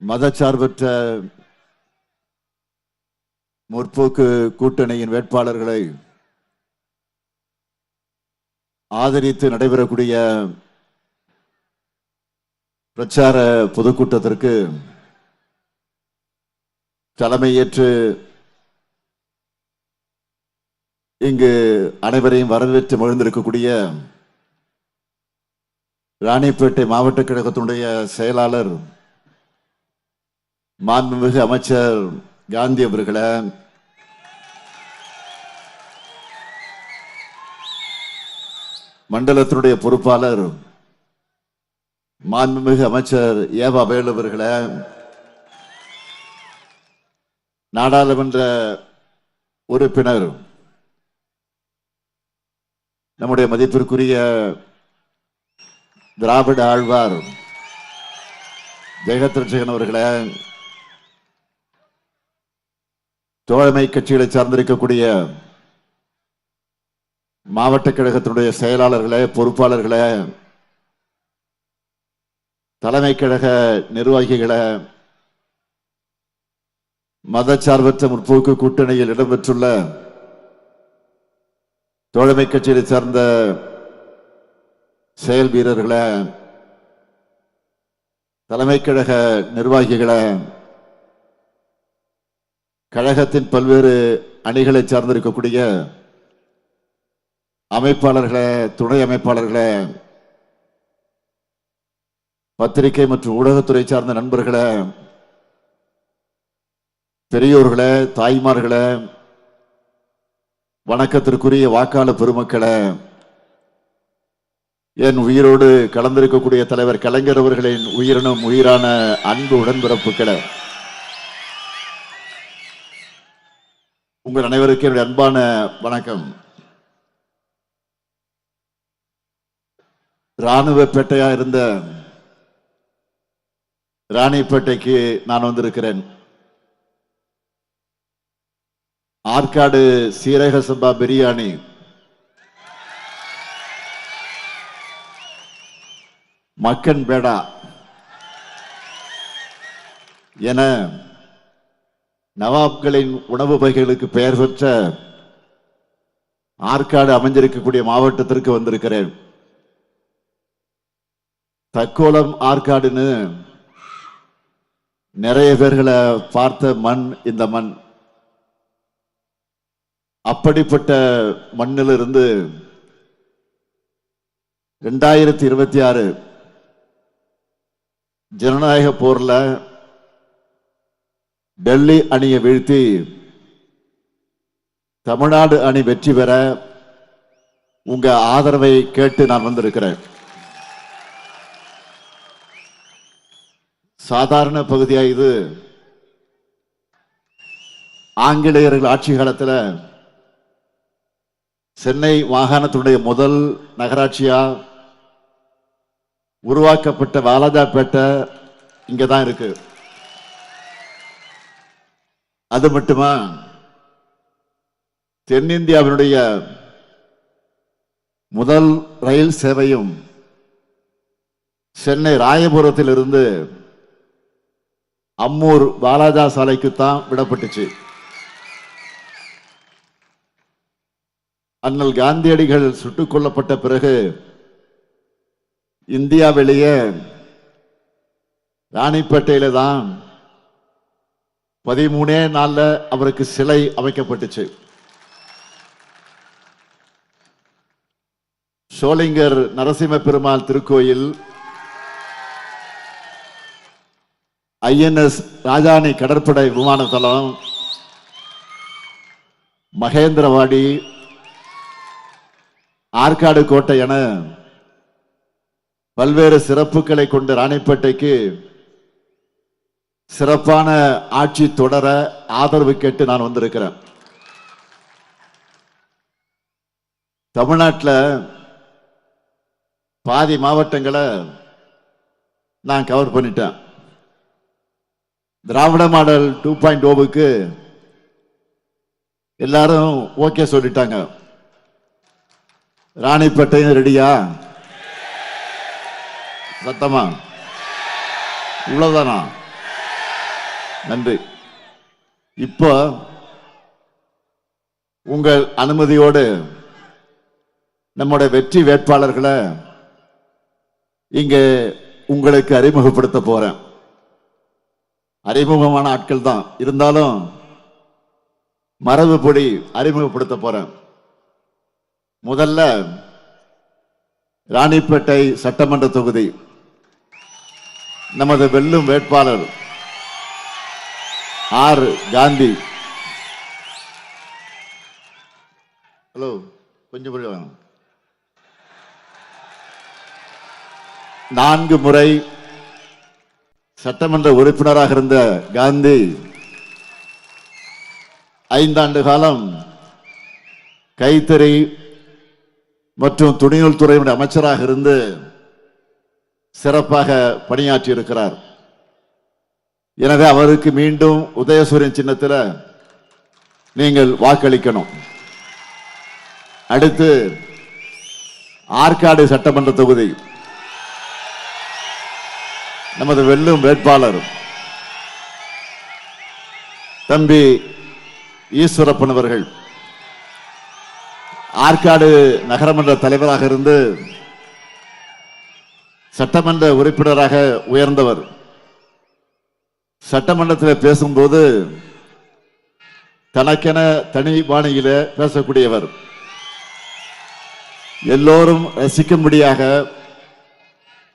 மதச்சார்பற்ற முற்போக்கு கூட்டணியின் வேட்பாளர்களை ஆதரித்து நடைபெறக்கூடிய பிரச்சார பொதுக்கூட்டத்திற்கு தலைமையேற்று இங்கு அனைவரையும் வரவேற்று மகிழ்ந்திருக்கக்கூடிய ராணிப்பேட்டை மாவட்ட கழகத்தினுடைய செயலாளர் மாண்புமிகு அமைச்சர் காந்தி அவர்களே, மண்டலத்தினுடைய பொறுப்பாளர் மாண்புமிகு அமைச்சர் ஏவா வேலு அவர்களே, நாடாளுமன்ற உறுப்பினர் நம்முடைய மதிப்பிற்குரிய திராவிட ஆழ்வார் ஜெகத்ரட்சகன் அவர்களே, தோழமை கட்சிகளை சார்ந்திருக்கக்கூடிய மாவட்ட கழகத்தினுடைய செயலாளர்களே, பொறுப்பாளர்களே, தலைமை கழக நிர்வாகிகளே, மதச்சார்பற்ற முற்போக்கு கூட்டணியில் இடம்பெற்றுள்ள தோழமை கட்சியை சார்ந்த செயல் வீரர்களே, தலைமை கழக நிர்வாகிகளே, கழகத்தின் பல்வேறு அணிகளை சார்ந்திருக்கக்கூடிய அமைப்பாளர்களே, துணை அமைப்பாளர்களே, பத்திரிகை மற்றும் ஊடகத்துறை சார்ந்த நண்பர்களே, பெரியோர்களே, தாய்மார்களே, வணக்கத்திற்குரிய வாக்காளர் பெருமக்களே, என் உயிரோடு கலந்திருக்கக்கூடிய தலைவர் கலைஞர் அவர்களின் உயிரினும் உயிரான அன்பு உடன்பிறப்புகளே, உங்கள் அனைவருக்கும் என்னுடைய அன்பான வணக்கம். இராணுவ பேட்டையா இருந்த ராணிப்பேட்டைக்கு நான் வந்திருக்கிறேன். ஆற்காடு சீரக சம்பா பிரியாணி, மக்கன் பேடா என நவாப்களின் உணவு வகைகளுக்கு பெயர் பெற்ற ஆற்காடு அமைஞ்சிருக்கக்கூடிய மாவட்டத்திற்கு வந்திருக்கிறேன். தக்கோலம் ஆற்காடுன்னு நிறைய பேர்களை பார்த்த மண் இந்த மண். அப்படிப்பட்ட மண்ணிலிருந்து 2026 ஜனநாயக போர்ல டெல்லி அணியை வீழ்த்தி தமிழ்நாடு அணி வெற்றி பெற உங்க ஆதரவை கேட்டு நான் வந்திருக்கிறேன். சாதாரண பகுதியா இது? ஆங்கிலேயர்கள் ஆட்சி காலத்தில் சென்னை மாகாணத்தினுடைய முதல் நகராட்சியா உருவாக்கப்பட்ட வாலாஜாப்பேட்டை இங்கதான் இருக்கு. அது மட்டுமா, தென்னிந்தியாவினுடைய முதல் ரயில் சேவையும் சென்னை ராயபுரத்தில் இருந்து அம்மூர் வாலாஜா சாலைக்குத்தான் விடப்பட்டுச்சு. அண்ணல் காந்தியடிகள் சுட்டுக் கொல்லப்பட்ட பிறகு இந்தியாவிலேயே ராணிப்பேட்டையில தான் 13 நாள்ல அவருக்கு சிலை அமைக்கப்பட்டுச்சு. சோளிங்கர் நரசிம்ம பெருமாள் திருக்கோயில், INS ராஜாணி கடற்படை விமான தளம், மகேந்திரவாடி, ஆற்காடு கோட்டை என பல்வேறு சிறப்புகளை கொண்ட ராணிப்பேட்டைக்கு சிறப்பான ஆட்சி தொடர ஆதரவு கேட்டு நான் வந்திருக்கிறேன். தமிழ்நாட்டில் பாதி மாவட்டங்களை நான் கவர் பண்ணிட்டேன். திராவிட மாடல் 2.0க்கு எல்லாரும் ஓகே சொல்லிட்டாங்க. ராணிப்பேட்டையும் ரெடியா? சத்தமா? இவ்வளவுதானா? நன்றி. இப்போ உங்கள் அனுமதியோடு நம்முடைய வெற்றி வேட்பாளர்களை இங்கே உங்களுக்கு அறிமுகப்படுத்த போறேன். அறிமுகமான ஆட்கள் தான் இருந்தாலும் மரபுப்படி அறிமுகப்படுத்த போறேன். முதல்ல ராணிப்பேட்டை சட்டமன்ற தொகுதி நமது வெல்லும் வேட்பாளர் ஆர் காந்தி. ஹலோ, கொஞ்சம் கொஞ்சம் 4 முறை சட்டமன்ற உறுப்பினராக இருந்த காந்தி 5 ஆண்டு காலம் கைத்தறி மற்றும் துணிநூல் துறையுடைய அமைச்சராக இருந்து சிறப்பாக பணியாற்றி இருக்கிறார். எனவே அவருக்கு மீண்டும் உதயசூரியன் சின்னத்தில் நீங்கள் வாக்களிக்கணும். அடுத்து ஆற்காடு சட்டமன்ற தொகுதி நமது வெல்லும் வேட்பாளர் தம்பி ஈஸ்வரப்பன் அவர்கள் ஆற்காடு நகரமன்ற தலைவராக இருந்து சட்டமன்ற உறுப்பினராக உயர்ந்தவர். சட்டமன்றத்தில் பேசும்போது தனக்கென தனி பாணியில பேசக்கூடியவர். எல்லோரும் ரசிக்கும்படியாக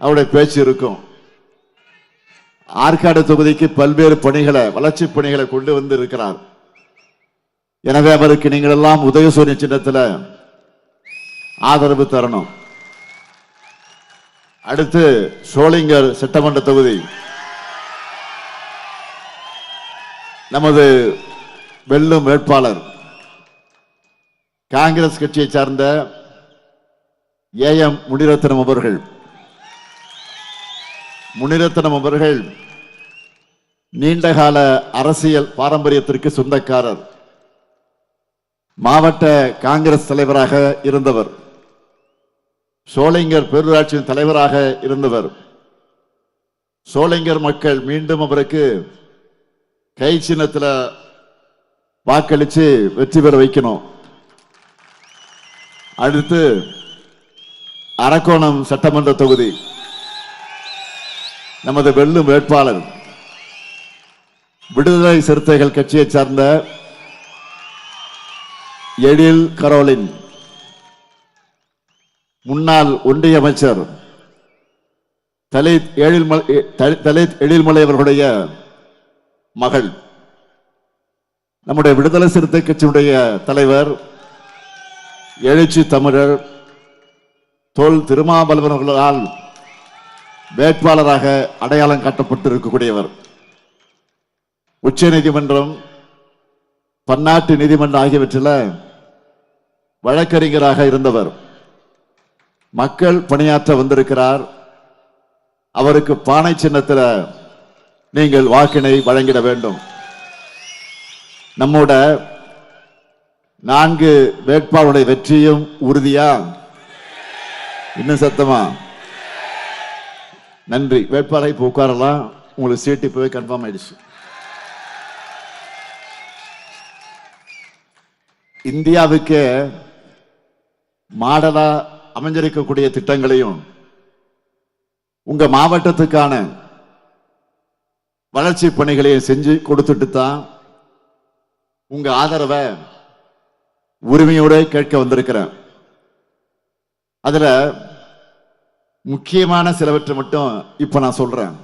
அவருடைய பேச்சு இருக்கும். ஆற்காடு தொகுதிக்கு பல்வேறு பணிகளை, வளர்ச்சி பணிகளை கொண்டு வந்து இருக்கிறார். எனவே அவருக்கு நீங்கள் எல்லாம் உதயசூரியன் சின்னத்தில் ஆதரவு தரணும். அடுத்து சோளிங்கர் சட்டமன்ற தொகுதி நமது வெல்லும் வேட்பாளர் காங்கிரஸ் கட்சியை சார்ந்த AM முனிரத்னம் அவர்கள். முனிரத்னம் அவர்கள் நீண்டகால அரசியல் பாரம்பரியத்திற்கு சொந்தக்காரர். மாவட்ட காங்கிரஸ் தலைவராக இருந்தவர். சோளிங்கர் பேரூராட்சியின் தலைவராக இருந்தவர். சோளிங்கர் மக்கள் மீண்டும் அவருக்கு கை சின்னத்தில் வாக்களித்து வெற்றி பெற வைக்கணும். அடுத்து அரக்கோணம் சட்டமன்ற தொகுதி நமது வெல்லும் வேட்பாளர் விடுதலை சிறுத்தைகள் கட்சியை சார்ந்த எழில் கரோலின், முன்னாள் ஒன்றிய அமைச்சர் தலித் எழில்மலை அவர்களுடைய மகள். நம்முடைய விடுதலை சிறுத்தை கட்சியுடைய தலைவர் எழுச்சி தமிழர் தொல் திருமாவளவன் அவர்களால் வேட்பாளராக அடையாளம் காட்டப்பட்டு இருக்கக்கூடியவர். உச்ச நீதிமன்றம், பன்னாட்டு நீதிமன்றம் ஆகியவற்றில் வழக்கறிஞராக இருந்தவர். மக்கள் பணியாற்ற வந்திருக்கிறார். அவருக்கு பானை சின்னத்தில் நீங்கள் வாக்கினை வழங்கிட வேண்டும். நம்மோட 4 வேட்பாளருடைய வெற்றியும் உறுதியா? இன்னும் சத்தமா? நன்றி. வேட்பாளரை இப்போ உட்காரலாம். உங்களுக்கு சீட்டு இப்பவே கன்ஃபார்ம் ஆயிடுச்சு. இந்தியாவுக்கு மாடலா அமைஞ்சிருக்கக்கூடிய திட்டங்களையும் உங்க மாவட்டத்துக்கான வளர்ச்சி பணிகளையும் செஞ்சு கொடுத்துட்டு தான் உங்க ஆதரவை உரிமையோடு கேட்க வந்திருக்கிறேன். அதுல முக்கியமான சிலவற்றை மட்டும் இப்ப நான் சொல்றேன்.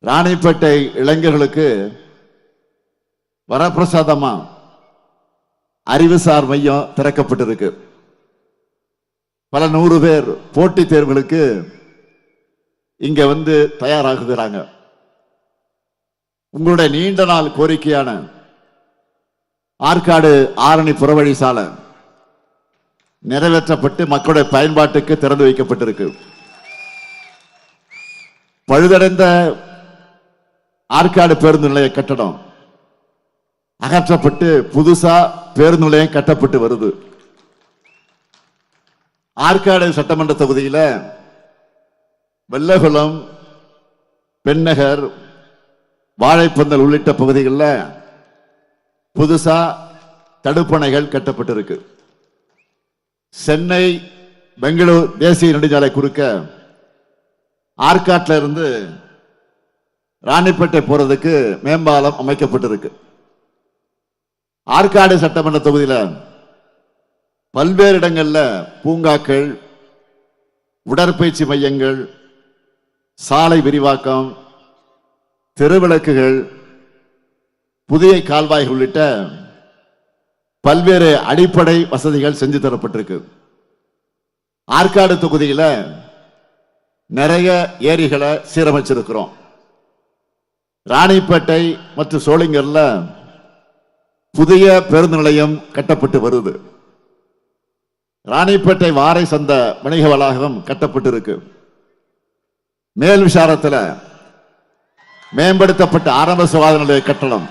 ராணிப்பேட்டை இளைஞர்களுக்கு வரப்பிரசாதமா அறிவுசார் மையம் திறக்கப்பட்டிருக்கு. பல 100 பேர் போட்டித் தேர்வுகளுக்கு இங்க வந்து தயாராகுகிறாங்க. உங்களுடைய நீண்ட நாள் கோரிக்கையான ஆற்காடு ஆரணி புறவழி சாலை நிறைவேற்றப்பட்டு மக்களுடைய பயன்பாட்டுக்கு திறந்து வைக்கப்பட்டிருக்கு. பழுதடைந்த ஆற்காடு பேருந்து நிலைய கட்டடம் அகற்றப்பட்டு புதுசா பேருந்து நிலையம் கட்டப்பட்டு வருது. ஆற்காடு சட்டமன்ற தொகுதியில வெள்ளகுளம், பெண்ணகர், வாழைப்பந்தல் உள்ளிட்ட பகுதிகளில் புதுசா தடுப்பணைகள் கட்டப்பட்டிருக்கு. சென்னை பெங்களூர் தேசிய நெடுஞ்சாலை குறுக்க ஆற்காட்டில் இருந்து ராணிப்பேட்டை போறதுக்கு மேம்பாலம் அமைக்கப்பட்டிருக்கு. ஆற்காடு சட்டமன்ற தொகுதியில் பல்வேறு இடங்கள்ல பூங்காக்கள், உடற்பயிற்சி மையங்கள், சாலை விரிவாக்கம், தெருவிளக்குகள், புதிய கால்வாய்கள் உள்ளிட்ட பல்வேறு அடிப்படை வசதிகள் செஞ்சு தரப்பட்டிருக்கு. ஆற்காடு தொகுதியில் நிறைய ஏரிகளை சீரமைச்சிருக்கிறோம். ராணிப்பேட்டை மற்றும் சோளிங்கர்ல புதிய பேருந்து நிலையம் கட்டப்பட்டு வருது. ராணிப்பேட்டை வாரை சந்த வணிக வளாகம் கட்டப்பட்டு இருக்கு. மேல் விசாரத்தில் மேம்படுத்தப்பட்ட ஆரம்ப சுகாதார நிலைய கட்டணம்,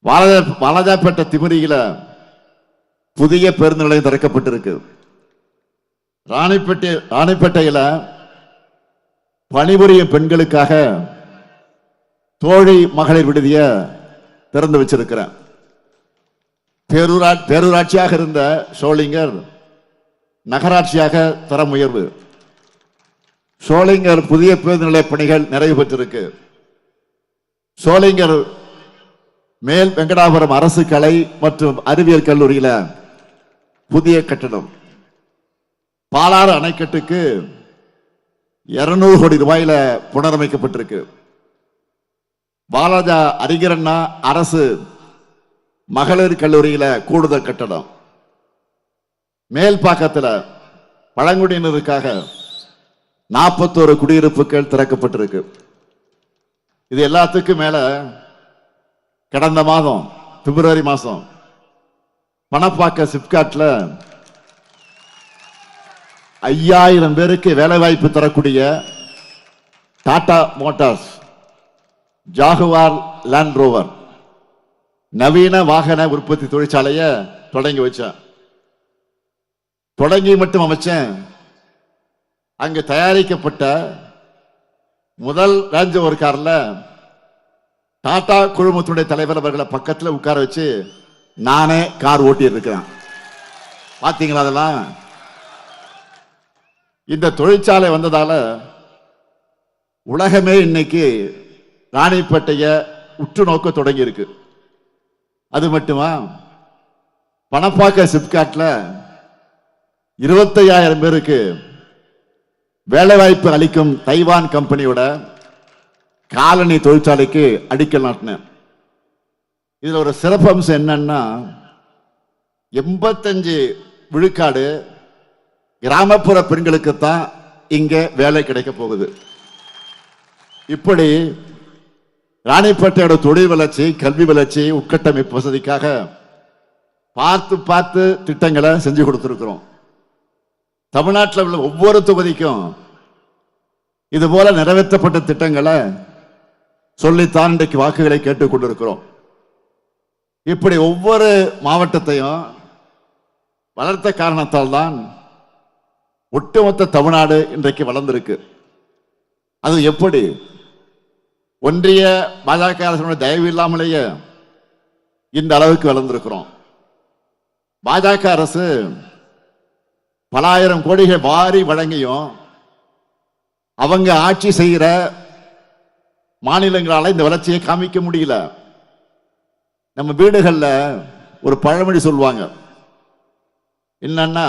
வாலாஜாப்பேட்டை திமிரியில புதிய பேருந்து நிலையம் திறக்கப்பட்டிருக்கு. ராணிப்பேட்டையில பணிபுரியும் பெண்களுக்காக தோழி மகளிர் விடுதிய திறந்து வச்சிருக்கிறேன். பேரூராட்சியாக இருந்த சோளிங்கர் நகராட்சியாக தரம் உயர்வு. சோளிங்கர் புதிய பேருந்து நிலைய பணிகள் நிறைவு பெற்றிருக்கு. சோளிங்கர் மேல் வெங்கடாபுரம் அரசு கலை மற்றும் அறிவியல் கல்லூரியில புதிய கட்டணம். பாலாறு அணைக்கட்டுக்கு 200 கோடி ரூபாயில புனரமைக்கப்பட்டிருக்கு. பாலாஜா அறிஞரண்ணா அரசு மகளிர் கல்லூரியில கூடுதல் கட்டணம். மேல்பாக்கத்தில் பழங்குடியினருக்காக 41 குடியிருப்புகள் திறக்கப்பட்டிருக்கு. இது எல்லாத்துக்கும் மேல கடந்த மாதம் பிப்ரவரி மாதம் பணப்பாக்க சிப்காட்ல 5000 பேருக்கு வேலை வாய்ப்பு தரக்கூடிய Tata Motors Jaguar land rover நவீன வாகன உற்பத்தி தொழிற்சாலையை தொடங்கி வச்சேன். தொடங்கி மட்டும் அமைச்சேன். அங்கு தயாரிக்கப்பட்ட முதல் ரேஞ்ச் ரோவர் கார்ல டாடா குழுமத்துடைய தலைவர் அவர்களை பக்கத்தில் உட்கார வச்சு நானே கார் ஓட்டி இருக்கிறேன். பாத்தீங்களா? அதெல்லாம் இந்த தொழிற்சாலை வந்ததால உலகமே இன்னைக்கு ராணிப்பேட்டைய உற்று நோக்க தொடங்கி இருக்கு. அது மட்டுமா, பணப்பாக்க சிப்காட்ல 25000 பேருக்கு வேலை வாய்ப்பு அளிக்கும் தைவான் கம்பெனியோட காலனி தொழிற்சாலைக்கு அடிக்கல் நாட்டினேன். இதுல ஒரு சிறப்பு அம்சம் என்னன்னா, 85 விழுக்காடு கிராமப்புற பெண்களுக்குத்தான் இங்க வேலை கிடைக்க போகுது. இப்படி ராணிப்பேட்டையோட தொழில் வளர்ச்சி, கல்வி வளர்ச்சி, உட்கட்டமைப்பு வசதிக்காக பார்த்து பார்த்து திட்டங்களை செஞ்சு கொடுத்திருக்கிறோம். தமிழ்நாட்டில் உள்ள ஒவ்வொரு தொகுதிக்கும் இது போல நிறைவேற்றப்பட்ட திட்டங்களை சொல்லித்தான் இன்றைக்கு வாக்குகளை கேட்டுக் கொண்டிருக்கிறோம். இப்படி ஒவ்வொரு மாவட்டத்தையும் வளர்த்த காரணத்தால் தான் ஒட்டுமொத்த தமிழ்நாடு இன்றைக்கு வளர்ந்திருக்கு. அது எப்படி? ஒன்றிய பாஜக அரசு தயவு இல்லாமலேயே இந்த அளவுக்கு வளர்ந்திருக்கிறோம். பாஜக அரசு பல ஆயிரம் கோடிகள் வாரி வழங்கியும் அவங்க ஆட்சி செய்கிற மாநிலங்களால இந்த வளர்ச்சியை காமிக்க முடியல. நம்ம வீடுகள்ல ஒரு பழமொழி சொல்லுவாங்க, என்னன்னா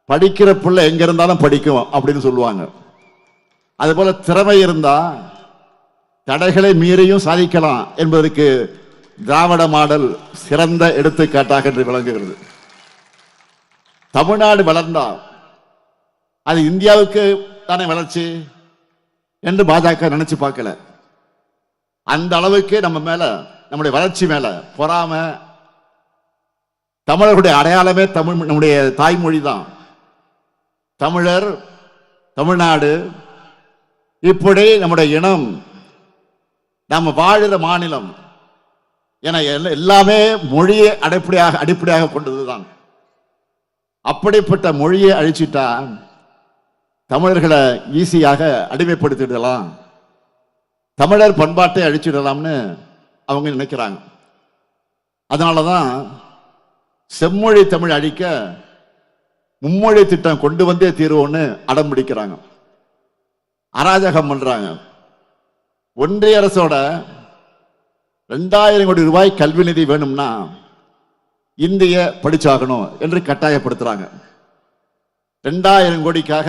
படிக்கிற பிள்ளை எங்க இருந்தாலும் படிக்கும் அப்படின்னு சொல்லுவாங்க. அது போல திறமை இருந்தா தடைகளை மீறியும் சாதிக்கலாம் என்பதற்கு திராவிட மாடல் சிறந்த எடுத்துக்காட்டாக என்று விளங்குகிறது. தமிழ்நாடு வளர்ந்தா அது இந்தியாவுக்கு தானே வளர்ச்சி என்று பாஜக நினைச்சு பார்க்கல. அந்த அளவுக்கு நம்ம மேல, நம்முடைய வளர்ச்சி மேல பொறாம. தமிழர்களுடைய அடையாளமே தமிழ், நம்முடைய தாய்மொழி தான். தமிழர், தமிழ்நாடு, இப்படி நம்முடைய இனம், நம்ம வாழுற மாநிலம் என எல்லாமே மொழியை அடிப்படையாக கொண்டதுதான். அப்படிப்பட்ட மொழியை அழிச்சிட்டா தமிழர்களை ஈஸியாக அடிமைப்படுத்திடலாம். தமிழர் பண்பாட்டை அழிச்சிடலாம்னு அவங்க நினைக்கிறாங்க. அதனாலதான் செம்மொழி தமிழ் அழிக்க மும்மொழி திட்டம் கொண்டு வந்தே தீர்வோன்னு அடம் பிடிக்கிறாங்க, அராஜகம் பண்றாங்க. ஒன்றிய அரசோட 2000 கோடி ரூபாய் கல்வி நிதி வேணும்னா இந்திய படிச்சாகணும் என்று கட்டாயப்படுத்துறாங்க. 2000 கோடிக்காக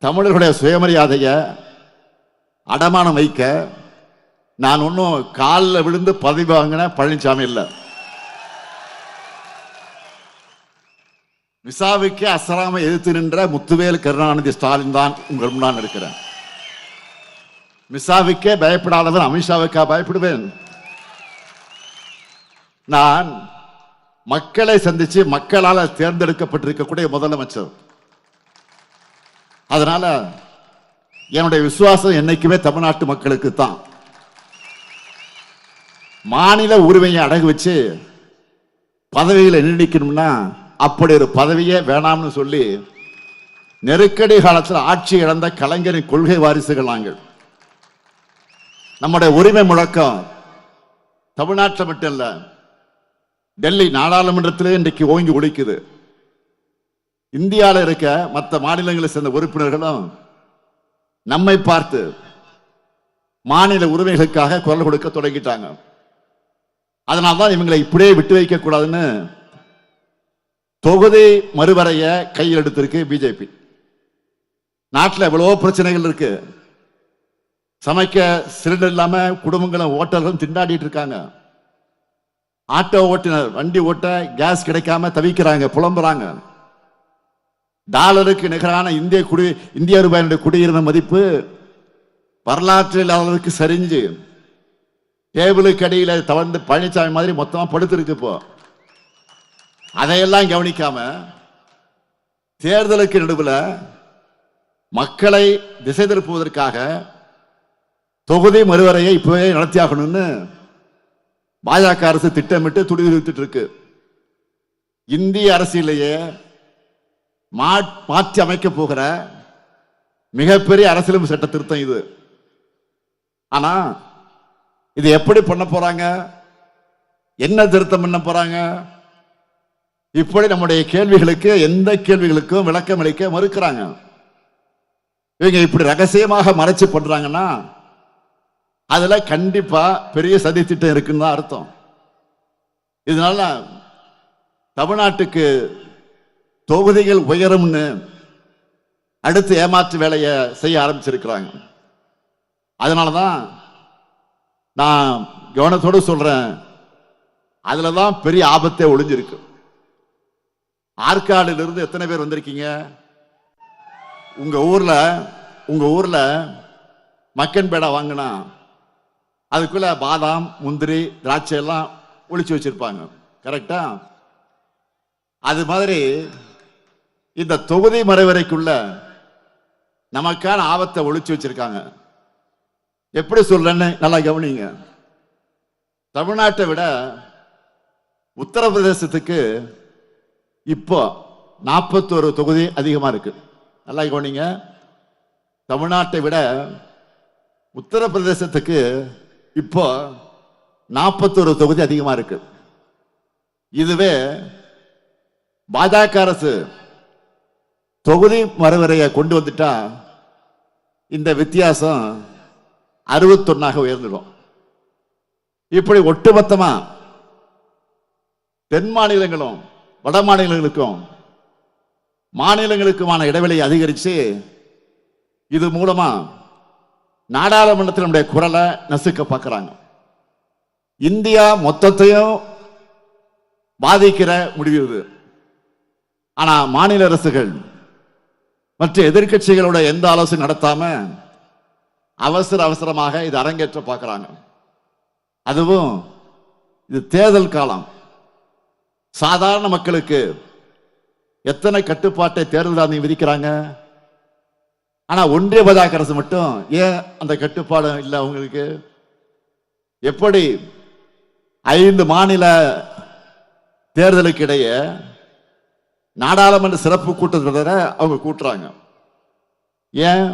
தமிழர்களுடைய சுயமரியாதைய அடமானம் வைக்க நான் ஒன்னும் காலில் விழுந்து பதவி வாங்கின பழனிசாமி இல்ல. விசாவுக்கு அசராம எதிர்த்து நின்ற முத்துவேல் கருணாநிதி ஸ்டாலின் தான் உங்கள் முன்னாள் இருக்கிறேன். மிசாவுக்கே பயப்படாதவன் அமித்ஷாவுக்கா பயப்படுவேன்? நான் மக்களை சந்திச்சு மக்களால் தேர்ந்தெடுக்கப்பட்டிருக்கக்கூடிய முதலமைச்சர். அதனால என்னுடைய விசுவாசம் என்னைக்குமே தமிழ்நாட்டு மக்களுக்கு தான். மாநில உரிமையை அடகு வச்சு பதவிகளை நீடிக்கணும்னா அப்படி ஒரு பதவியே வேணாம்னு சொல்லி நெருக்கடி காலத்தில் ஆட்சி இழந்த கலைஞரின் கொள்கை வாரிசுகள் நாங்கள். நம்முடைய உரிமை முழக்கம் தமிழ்நாட்டில் மட்டும் இல்ல, டெல்லி நாடாளுமன்றத்திலே இன்றைக்கு ஓங்கி ஒலிக்குது. இந்தியாவில் இருக்க மற்ற மாநிலங்களை சேர்ந்த உறுப்பினர்களும் நம்மை பார்த்து மாநில உரிமைகளுக்காக குரல் கொடுக்க தொடங்கிட்டாங்க. அதனால்தான் இவங்களை இப்படியே விட்டு வைக்க கூடாதுன்னு தொகுதி மறுவரைய கையில் எடுத்திருக்கு பிஜேபி. நாட்டில் எவ்வளவோ பிரச்சனைகள் இருக்கு. சமைக்க சிலிண்டர் இல்லாம குடும்பங்களும் ஓட்டர்களும் திண்டாடிட்டு இருக்காங்க. ஆட்டோ ஓட்டுநர் வண்டி ஓட்ட கேஸ் கிடைக்காம தவிக்கிறாங்க, புலம்புறாங்க. டாலருக்கு நிகரான இந்திய ரூபாயினுடைய குடியிருந்த மதிப்பு வரலாற்றில் அளவுக்கு சரிஞ்சு டேபிளுக்கு அடியில் தவழ்ந்து பழனிசாமி மாதிரி மொத்தமா படுத்திருக்கு. இப்போ அதையெல்லாம் கவனிக்காம தேர்தலுக்கு நடுவில் மக்களை திசை திருப்புவதற்காக தொகுதி மறுவரையை இப்பவே நடத்தியாகணும்னு பாஜக அரசு திட்டமிட்டு துடிதுடித்துட்டு இருக்கு. இந்திய அரசியலையே மாற்றி அமைக்க போகிற மிகப்பெரிய அரசியலமைப்பு சட்ட திருத்தம் இது. ஆனா இது எப்படி பண்ண போறாங்க, என்ன திருத்தம் பண்ண போறாங்க? இப்படி நம்முடைய கேள்விகளுக்கு எந்த கேள்விகளுக்கும் விளக்கம் அளிக்க மறுக்கிறாங்க. இவங்க இப்படி ரகசியமாக மறைச்சு பண்றாங்கன்னா அதுல கண்டிப்பா பெரிய சதி திட்டம் இருக்குன்னு தான் அர்த்தம். இதனால தமிழ்நாட்டுக்கு தொகுதிகள் உயரும்னு அடுத்து ஏமாற்று வேலையை செய்ய ஆரம்பிச்சிருக்கிறாங்க. அதனாலதான் நான் கவனத்தோடு சொல்றேன், அதுலதான் பெரிய ஆபத்தே ஒளிஞ்சிருக்கு. ஆற்காடுல இருந்து எத்தனை பேர் வந்திருக்கீங்க? உங்க ஊர்ல மக்கன் பேடா வாங்கினா அதுக்குள்ள பாதாம் முந்திரி திராட்சை எல்லாம் ஒளிச்சு வச்சிருப்பாங்க, கரெக்டா? அது மாதிரி இந்த தொகுதி மறைவரைக்குள்ள நமக்கான ஆபத்தை ஒளிச்சு வச்சிருக்காங்க. எப்படி சொல்றேன்னு நல்லா கவனிங்க. தமிழ்நாட்டை விட உத்தரப்பிரதேசத்துக்கு இப்போ 41 தொகுதி அதிகமா இருக்கு. நல்லா கவனிங்க. தமிழ்நாட்டை விட உத்தரப்பிரதேசத்துக்கு இப்போ 41 தொகுதி அதிகமா இருக்கு. இதுவே பாஜக அரசு தொகுதி மறுவரையை கொண்டு வந்துட்டா இந்த வித்தியாசம் 61 உயர்ந்துடும். இப்படி ஒட்டுமொத்தமா தென் மாநிலங்களும் வட மாநிலங்களுக்கும் மாநிலங்களுக்குமான இடைவெளியை அதிகரிச்சு இது மூலமா நாடாளுமன்றத்தில் நம்முடைய குரலை நசுக்க பார்க்கிறாங்க. இந்தியா மொத்தத்தையும் பாதிக்கிற முடிவு இது. ஆனா மாநில அரசுகள் மற்ற எதிர்கட்சிகளோட எந்த ஆலோசனை நடத்தாம அவசரமாக இது அரங்கேற்ற பார்க்கிறாங்க. அதுவும் இது தேர்தல் காலம். சாதாரண மக்களுக்கு எத்தனை கட்டுப்பாட்டை தேர்தல் ஆணையம் விதிக்கிறாங்க. ஆனா ஒன்றிய பாஜக அரசு மட்டும் ஏன் அந்த கட்டுப்பாடு இல்லை அவங்களுக்கு? எப்படி 5 மாநில தேர்தலுக்கு இடையே நாடாளுமன்ற சிறப்பு கூட்டத்தொடர அவங்க கூட்டுறாங்க. ஏன்?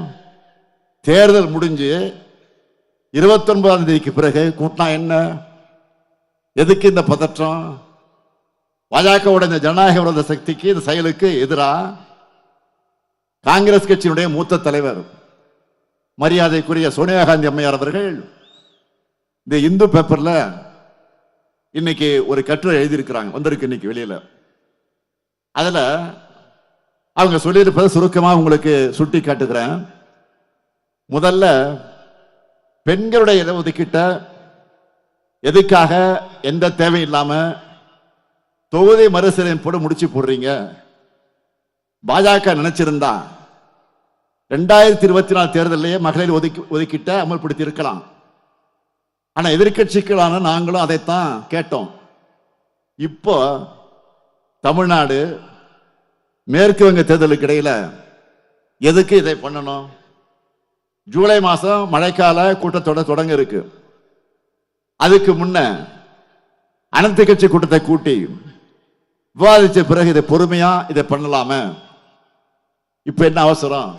தேர்தல் முடிஞ்சு 29ஆம் தேதிக்கு பிறகு கூட்டினா என்ன? எதுக்கு இந்த பதற்றம்? பாஜகவோட இந்த ஜனநாயக விரோத சக்திக்கு, இந்த செயலுக்கு எதிராக காங்கிரஸ் கட்சியினுடைய மூத்த தலைவர் மரியாதைக்குரிய சோனியா காந்தி அம்மையார் அவர்கள் இந்த இந்து பேப்பர்ல இன்னைக்கு ஒரு கட்டுரை எழுதியிருக்கிறாங்க, வந்திருக்கு இன்னைக்கு வெளியில. அதுல அவங்க சொல்லியிருப்பதை சுருக்கமா உங்களுக்கு சுட்டி காட்டுகிறேன். முதல்ல பெண்களுடைய இடஒதுக்கீட்ட எதுக்காக எந்த தேவையில்லாம தொகுதி மறுசீரமைப்போடு முடிச்சு போடுறீங்க? பாஜக நினைச்சிருந்தா 2024 தேர்தலிலேயே மகளிர் ஒதுக்கீட்ட அமல்படுத்தி இருக்கலாம். ஆனா எதிர்கட்சிகளான நாங்களும் அதைத்தான் கேட்டோம். இப்போ தமிழ்நாடு மேற்கு வங்க தேர்தலுக்கு இடையில எதுக்கு இதை பண்ணணும்? ஜூலை மாசம் மழைக்கால கூட்டத்தொடர் தொடங்க இருக்கு. அதுக்கு முன்ன அனைத்து கட்சி கூட்டத்தை கூட்டி விவாதிச்ச பிறகு இதை பொறுமையா இதை பண்ணலாமே. இப்ப என்ன அவசரம்?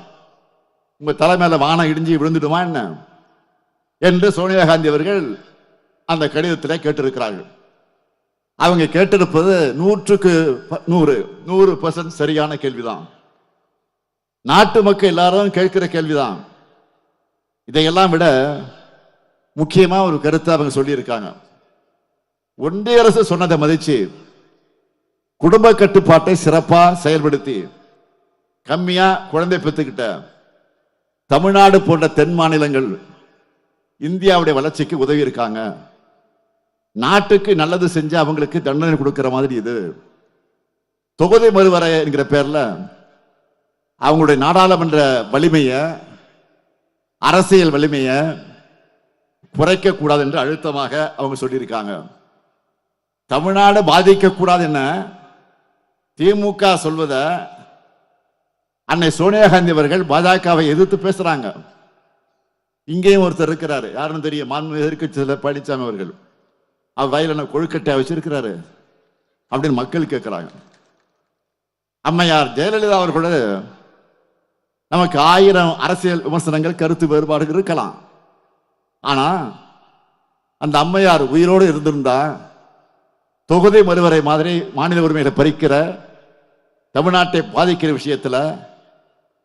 உங்க தலைமையில வானம் இடிஞ்சு விழுந்துடுமா என்ன என்று சோனியா காந்தி அவர்கள் அந்த கடிதத்தில் கேட்டிருக்கிறார்கள். அவங்க கேட்டிருப்பது 100% சரியான கேள்விதான். நாட்டு மக்கள் எல்லாரும் கேட்கிற கேள்விதான். இதையெல்லாம் விட முக்கியமா ஒரு கருத்தை அவங்க சொல்லி இருக்காங்க. ஒன்றிய அரசு சொன்னதை மதிச்சு குடும்ப கட்டுப்பாட்டை சிறப்பா செயல்படுத்தி கம்மியா குழந்தை பெற்றுக்கிட்ட தமிழ்நாடு போன்ற தென் மாநிலங்கள் இந்தியாவுடைய வளர்ச்சிக்கு உதவி இருக்காங்க. நாட்டுக்கு நல்லது செஞ்சு அவங்களுக்கு தண்டனை கொடுக்கிற மாதிரி இது. தொகுதி மறுவரை என்கிற பேர்ல அவங்களுடைய நாடாளுமன்ற வலிமைய, அரசியல் வலிமைய குறைக்க கூடாது என்று அழுத்தமாக அவங்க சொல்லியிருக்காங்க. தமிழ்நாடு பாதிக்க கூடாது என்ன திமுக சொல்வத அன்னை சோனியா காந்தி அவர்கள் பாஜகவை எதிர்த்து பேசுறாங்க. இங்கேயும் ஒருத்தர் இருக்கிறாரு, யாருன்னு தெரியும், மாண்புமிகு எதிர்க்கட்சி பழனிசாமி அவர்கள். அவர் வயலில் கொழுக்கட்டையா வச்சிருக்கிறாரு அப்படின்னு மக்கள் கேட்கிறாங்க. அம்மையார் ஜெயலலிதா அவர்களோட நமக்கு 1000 அரசியல் விமர்சனங்கள், கருத்து வேறுபாடுகள் இருக்கலாம். ஆனா அந்த அம்மையார் உயிரோடு இருந்திருந்தா தொகுதி மறுவரை மாதிரி மாநில உரிமைகளை பறிக்கிற, தமிழ்நாட்டை பாதிக்கிற விஷயத்துல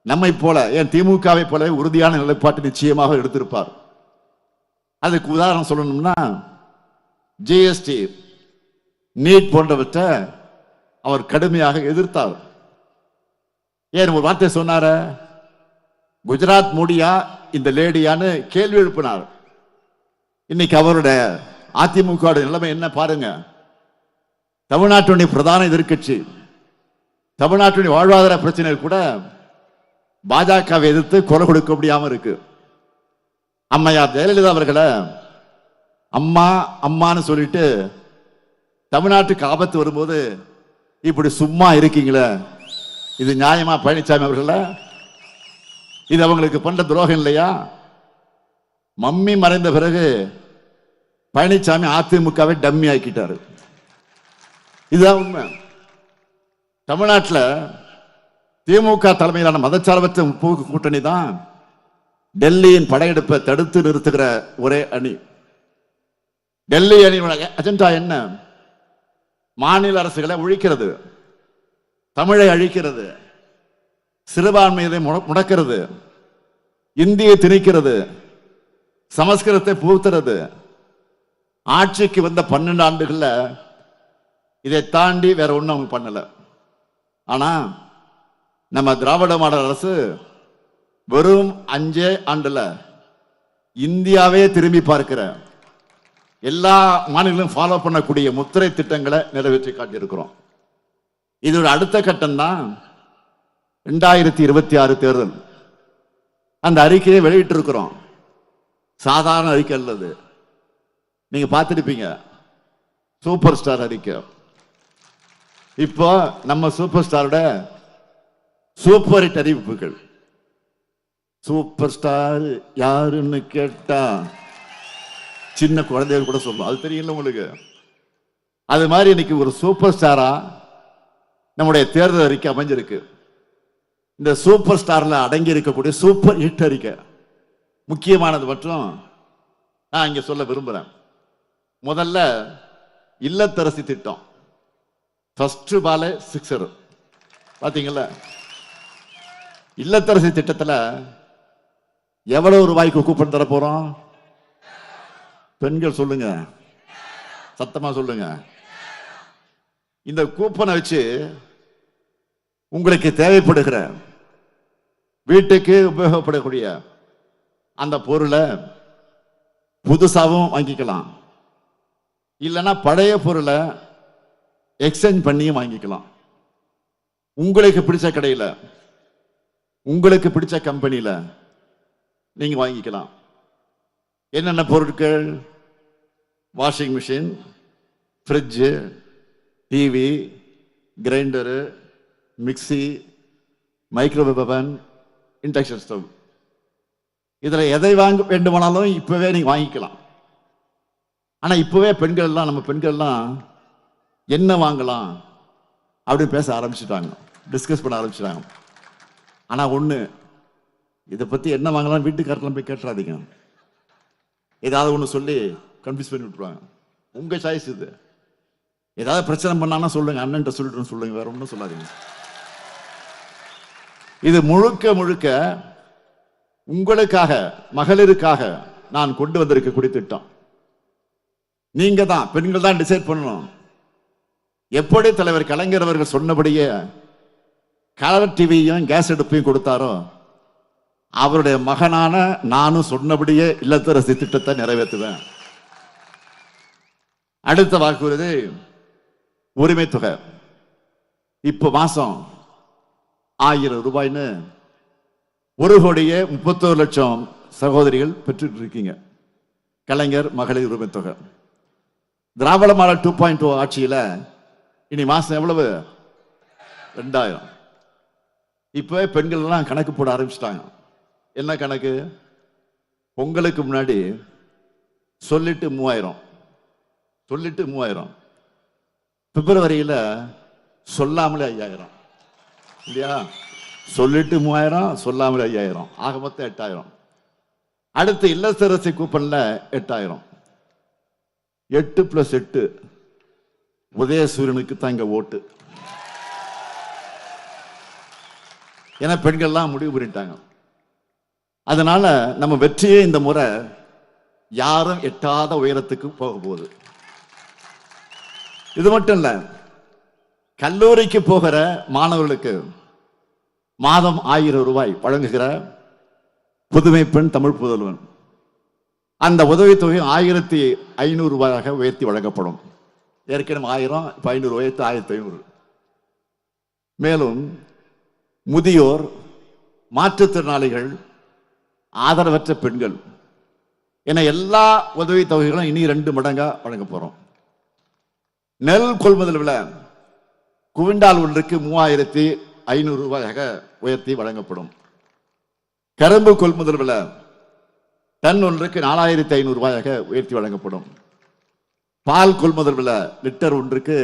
நம்மை போல, ஏன் திமுகவை போல உறுதியான நிலைப்பாட்டு நிச்சயமாக எடுத்திருப்பார். அதுக்கு உதாரணம் சொல்லணும்னா ஜிஎஸ்டி, நீட் போன்றவற்றை அவர் கடுமையாக எதிர்த்தார். ஏன் ஒரு வார்த்தை சொன்னார, குஜராத் மோடியா இந்த லேடியான்னு கேள்வி எழுப்பினார். இன்னைக்கு அவருடைய அதிமுக நிலைமை என்ன பாருங்க. தமிழ்நாட்டுடைய பிரதான எதிர்க்கட்சி, தமிழ்நாட்டுடைய வாழ்வாதார பிரச்சனைகள் கூட பாஜகவை எதிர்த்து குரல் கொடுக்க முடியாம இருக்கு. அம்மையார் ஜெயலலிதா அவர்களை அம்மா அம்மான்னு சொல்லிட்டு தமிழ்நாட்டுக்கு ஆபத்து வரும்போது இப்படி சும்மா இருக்கீங்களே, இது நியாயமா? பழனிசாமி அவர்கள இது அவங்களுக்கு பண்ற துரோகம் இல்லையா? மம்மி மறைந்த பிறகு பழனிசாமி அதிமுகவை டம்மி ஆக்கிட்டாரு. இதுதான் உண்மை. தமிழ்நாட்டில் திமுக தலைமையிலான மதச்சார்பற்ற முற்போக்கு கூட்டணி தான் டெல்லியின் படையெடுப்பை தடுத்து நிறுத்துகிற ஒரே அணி. டெல்லி அணியோட அஜெண்டா என்ன? மாநில அரசுகளை ஒழிக்கிறது, தமிழை அழிக்கிறது, சிறுபான்மையை முடக்கிறது, இந்தியை திணிக்கிறது, சமஸ்கிருதத்தை புகுத்துறது. ஆட்சிக்கு வந்த 12 ஆண்டுகள்ல இதை தாண்டி வேற ஒண்ணும் அவங்க பண்ணல. ஆனா நம்ம திராவிட மாடல் அரசு வெறும் 5 ஆண்டுல இந்தியாவே திரும்பி பார்க்கிற, எல்லா மாநிலங்களும் ஃபாலோ பண்ணக்கூடிய முத்திரை திட்டங்களை நிறைவேற்றி காட்டியிருக்கிறோம். இதோட அடுத்த கட்டம் தான் 2026 தேர்தல். அந்த அறிக்கையை வெளியிட்டு இருக்கிறோம். சாதாரண அறிக்கை அல்லது, நீங்க பார்த்திருப்பீங்க, சூப்பர் ஸ்டார் அறிக்கை. இப்போ நம்ம சூப்பர் ஸ்டாரோட சூப்பர் ஹிட் அறிவிப்புகள். சூப்பர் ஸ்டார் யாருன்னு கேட்டா சின்ன குழந்தைகள் கூட சொல்லும், அது தெரியல உங்களுக்கு. அது மாதிரி இன்னைக்கு ஒரு சூப்பர் ஸ்டாரா நம்முடைய தேர்தல் அறிக்கை அமைஞ்சிருக்கு. இந்த சூப்பர் ஸ்டார்ல அடங்கி இருக்கக்கூடிய சூப்பர் ஹிட் அறிக்கை முக்கியமானது மற்றும் நான் இங்க சொல்ல விரும்புறேன். முதல்ல இல்லத்தரசி திட்டம், ஃபர்ஸ்ட் பால சிக்ஸர். பாத்தீங்களா? இல்லத்தரசி திட்டத்துல எவ்வளவு ரூபாய்க்கு கூப்பன் தர போறோம்? பெண்கள் சொல்லுங்க, சத்தமா சொல்லுங்க. இந்த கூப்பனை வச்சு உங்களுக்கு தேவைப்படுகிற வீட்டுக்கு உபயோகப்படக்கூடிய அந்த பொருளை புதுசாகவும் வாங்கிக்கலாம், இல்லைன்னா பழைய பொருளை எக்ஸ்சேஞ்ச் பண்ணியும் வாங்கிக்கலாம். உங்களுக்கு பிடிச்ச கடையில், உங்களுக்கு பிடிச்ச கம்பெனியில் நீங்க வாங்கிக்கலாம். என்னென்ன பொருட்கள்? Washing machine, fridge, TV, grinder, mixie, microwave அவன், இண்டக்ஷன் ஸ்டவ். இதில் எதை வாங்க வேண்டுமானாலும் இப்போவே நீங்கள் வாங்கிக்கலாம். ஆனால் இப்போவே பெண்கள்லாம், நம்ம பெண்கள்லாம் என்ன வாங்கலாம் அப்படின்னு பேச ஆரம்பிச்சுட்டாங்க, டிஸ்கஸ் பண்ண ஆரம்பிச்சிட்டாங்க. ஆனால் ஒன்று, இதை பற்றி என்ன வாங்கலாம் வீட்டுக்காரெல்லாம் போய் கேட்டுறாதீங்க. ஏதாவது ஒன்று சொல்லி கன்ஃபியூஸ் பண்ணி விட்டுருவாங்க. உங்கள் சாய்ஸ் இது. ஏதாவது பிரச்சனை பண்ணாங்கன்னா சொல்லுங்க, அண்ணன்ட்ட சொல்லிட்டு சொல்லுங்க, வேற ஒன்றும் சொல்லாதீங்க. இது முழுக்க முழுக்க உங்களுக்காக, மகளிருக்காக நான் கொண்டு வந்திருக்கக்கூடிய திட்டம். நீங்க தான், பெண்கள் தான் டிசைட் பண்ணணும். எப்படி தலைவர் கலைஞர் அவர்கள் சொன்னபடியே கலர் டிவியும் கேஸ் அடுப்பையும் கொடுத்தாரோ, அவருடைய மகனான நானும் சொன்னபடியே இல்லத்தரசி திட்டத்தை நிறைவேற்றுவேன். அடுத்த வாக்குறுதி உரிமை தொகை. இப்ப மாசம் 1000 ரூபாய்னு 1,31,00,000 சகோதரிகள் பெற்றுட்டு இருக்கீங்க. கலைஞர் மகளிர் உரிமை தொகை. திராவிட மாடல் 2.0 ஆட்சியில இனி மாசம் எவ்வளவு? 2000. இப்பவே பெண்கள் எல்லாம் கணக்கு போட ஆரம்பிச்சிட்டாங்க. என்ன கணக்கு? பொங்கலுக்கு முன்னாடி சொல்லிட்டு 3000, சொல்லிட்டு 3000, பிப்ரவரியில சொல்லாமலே 5000 இல்லையா? சொல்லிட்டு 3000, சொல்லாமலே 5000, ஆக மொத்தம் 8000. அடுத்து இல்லத்தரசி கூப்பன்ல 8000. 8 + 8 உதயசூரியனுக்கு தான் இங்க ஓட்டு. என பெண்கள்லாம் முடிவு பண்ணிட்டாங்க. அதனால நம்ம வெற்றியே இந்த முறை யாரும் எட்டாத உயரத்துக்கு போக போகுது. இது மட்டும் இல்ல, கல்லூரிக்கு போகிற மாணவர்களுக்கு மாதம் 1000 ரூபாய் வழங்குகிற புதுமை பெண் தமிழ் புதல்வன், அந்த உதவித்தொகை 1500 ரூபாயாக உயர்த்தி வழங்கப்படும். ஏற்கனவே 1000, இப்ப 500 உயர்த்தி 1500. மேலும் முதியோர், மாற்றுத்திறனாளிகள், ஆதரவற்ற பெண்கள் என எல்லா உதவி தொகைகளும் இனி 2 மடங்கா வழங்க போறோம். நெல் கொள்முதல் விலை குவிண்டால் ஒன்றுக்கு 3500 ரூபாயாக உயர்த்தி வழங்கப்படும். கரும்பு கொள்முதல் விலை டன் ஒன்றுக்கு 4500 ரூபாயாக உயர்த்தி வழங்கப்படும். பால் கொள்முதல் விலை லிட்டர் ஒன்றுக்கு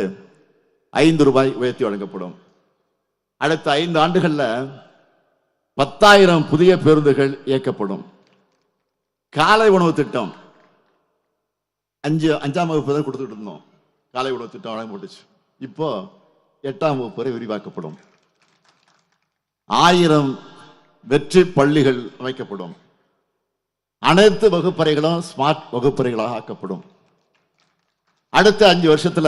5 ரூபாய் உயர்த்தி வழங்கப்படும். அடுத்த 5 ஆண்டுகள்ல 10,000 புதிய பேருந்துகள் இயக்கப்படும். காலை உணவு திட்டம் 5ஆம் வகுப்பு தான் கொடுத்துட்டு இருந்தோம். காலை உணவு திட்டம் வழங்க போட்டுச்சு. இப்போ 8ஆம் வகுப்பு வரை விரிவாக்கப்படும். 1000 வெற்றி பள்ளிகள் அமைக்கப்படும். அனைத்து வகுப்பறைகளும் ஸ்மார்ட் வகுப்பறைகளாக ஆக்கப்படும். அடுத்த 5 வருஷத்துல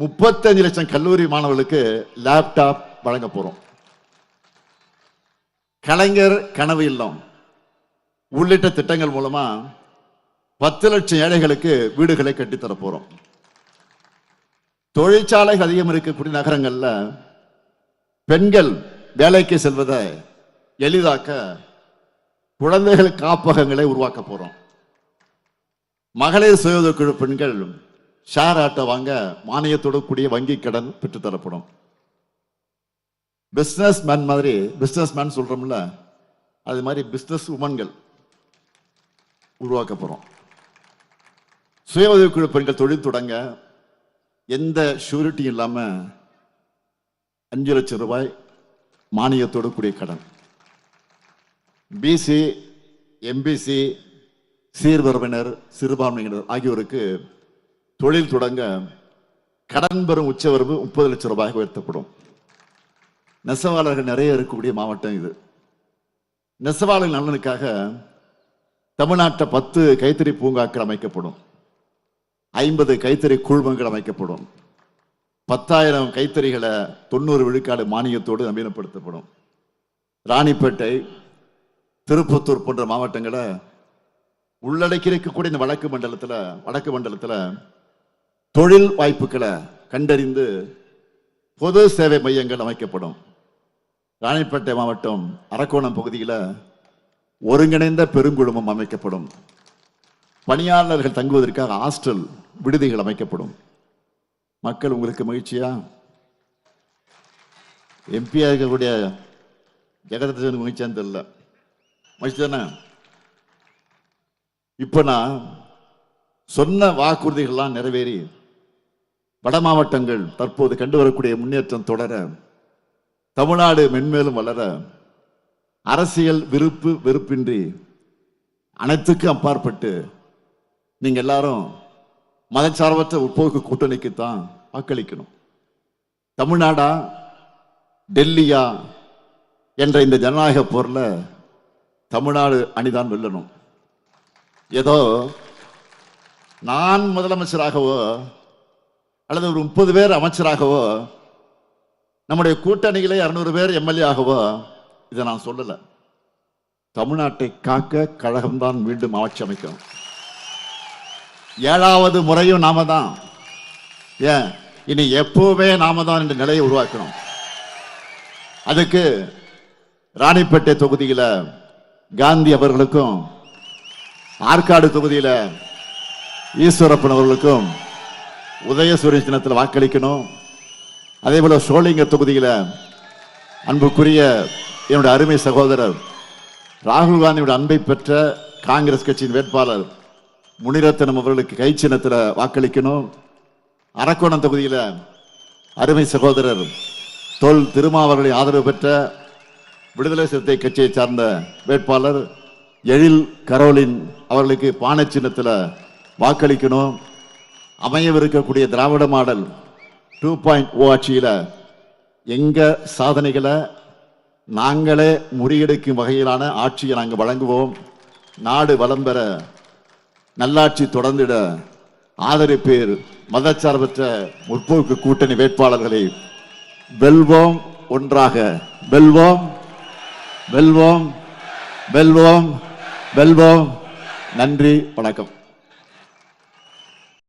35 லட்சம் கல்லூரி மாணவர்களுக்கு லேப்டாப் வழங்க போறோம். கலைஞர் கனவு இல்லம் உள்ளிட்ட திட்டங்கள் மூலமா 10 லட்சம் ஏழைகளுக்கு வீடுகளை கட்டித்தர போறோம். தொழிற்சாலைகள் அதிகம் இருக்கக்கூடிய நகரங்கள்ல பெண்கள் வேலைக்கு செல்வதை எளிதாக்க குழந்தைகள் காப்பகங்களை உருவாக்க போறோம். மகளிர் சுய உதவிக்குழு பெண்கள் ஷேர் ஆட்டோ வாங்க மானியத்தோடு கூடிய வங்கி கடன் பெற்றுத்தரப்படும். பிசினஸ் மேன் மாதிரி, பிசினஸ் மேன் சொல்றோம்ல, அது மாதிரி பிசினஸ் உமன்கள் உருவாக்க போறோம். சுய உதவிக்குழு பெண்கள் தொழில் தொடங்க எந்த ஷூரிட்டி இல்லாம 5 லட்சம் ரூபாய் மானியத்தோடு கூடிய கடன். பிசி, எம்பிசி, சீர்வரவினர், சிறுபான்மையினர் ஆகியோருக்கு தொழில் தொடங்க கடன் பெறும் உச்சவரம்பு 30 லட்சம் ரூபாய் உயர்த்தப்படும். நெசவாளர்கள் நிறைய இருக்கக்கூடிய மாவட்டம் இது. நெசவாளர்கள் நலனுக்காக தமிழ்நாட்டை 10 கைத்தறி பூங்காக்கள் அமைக்கப்படும். 50 கைத்தறி குழுமங்கள் அமைக்கப்படும். 10,000 கைத்தறிகளை 90 விழுக்காடு மானியத்தோடு நவீனப்படுத்தப்படும். ராணிப்பேட்டை, திருப்பத்தூர் போன்ற மாவட்டங்களை உள்ளடக்கி இருக்கக்கூடிய இந்த வடக்கு மண்டலத்தில் தொழில் வாய்ப்புகளை கண்டறிந்து பொது சேவை மையங்கள் அமைக்கப்படும். ராணிப்பேட்டை மாவட்டம் அரக்கோணம் பகுதியில் ஒருங்கிணைந்த பெருங்குழுமம் அமைக்கப்படும். பணியாளர்கள் தங்குவதற்காக ஹாஸ்டல் விடுதிகள் அமைக்கப்படும். மக்கள் உங்களுக்கு மகிழ்ச்சியா? எம்பியா இருக்கக்கூடிய ஜெகதீசன் மகிழ்ச்சியான்னு தெரியல. மகிழ்ச்சி தானே? இப்ப நான் சொன்ன வாக்குறுதிகள்லாம் நிறைவேறி வட மாவட்டங்கள் தற்போது கண்டு வரக்கூடிய முன்னேற்றம் தொடர, தமிழ்நாடு மென்மேலும் வளர, அரசியல் வெறுப்பின்றி அனைத்துக்கும் அப்பாற்பட்டு நீங்க எல்லாரும் மதச்சார்பற்ற முற்போக்கு கூட்டணிக்குத்தான் வாக்களிக்கணும். தமிழ்நாடா டெல்லியா என்ற இந்த ஜனநாயக போர்ல தமிழ்நாடு அணிதான் வெல்லணும். ஏதோ நான் முதலமைச்சராகவோ அல்லது ஒரு 30 பேர் அமைச்சராகவோ நம்முடைய கூட்டணிகளே 200 பேர் எம்எல்ஏ ஆகவோ இதை நான் சொல்லல. தமிழ்நாட்டை காக்க கழகம்தான் மீண்டும் ஆட்சி அமைக்கும். 7வது முறையும் நாம தான். ஏன் இனி எப்பவுமே நாம தான் என்ற நிலையை உருவாக்கணும். அதுக்கு ராணிப்பேட்டை தொகுதியில காந்தி அவர்களுக்கும், ஆற்காடு தொகுதியில ஈஸ்வரப்பன் அவர்களுக்கும் உதயசூரிய சின்னத்தில் வாக்களிக்கணும். அதே போல சோளிங்க தொகுதியில அன்புக்குரிய என்னுடைய அருமை சகோதரர் ராகுல் காந்தியுடைய அன்பை பெற்ற காங்கிரஸ் கட்சியின் வேட்பாளர் முனிரத்னம் அவர்களுக்கு கை சின்னத்தில் வாக்களிக்கணும். அரக்கோணம் தொகுதியில அருமை சகோதரர் தொல் திருமாவர்களை ஆதரவு பெற்ற விடுதலை சிறுத்தை கட்சியை சார்ந்த வேட்பாளர் எழில் கரோலின் அவர்களுக்கு பானை சின்னத்தில் வாக்களிக்கணும். அமையவிருக்கக்கூடிய திராவிட மாடல் 2.0 ஆட்சியில எங்க சாதனைகளை நாங்களே முறியடிக்கும் வகையிலான ஆட்சியை நாங்கள் வழங்குவோம். நாடு வளம் பெற, நல்லாட்சி தொடர்ந்திட ஆதரிப்பேர் மதச்சார்பற்ற முற்போக்கு கூட்டணி வேட்பாளர்களை வெல்வோம். ஒன்றாக வெல்வோம், வெல்வோம், வெல்வோம், வெல்வோம். நன்றி, வணக்கம்.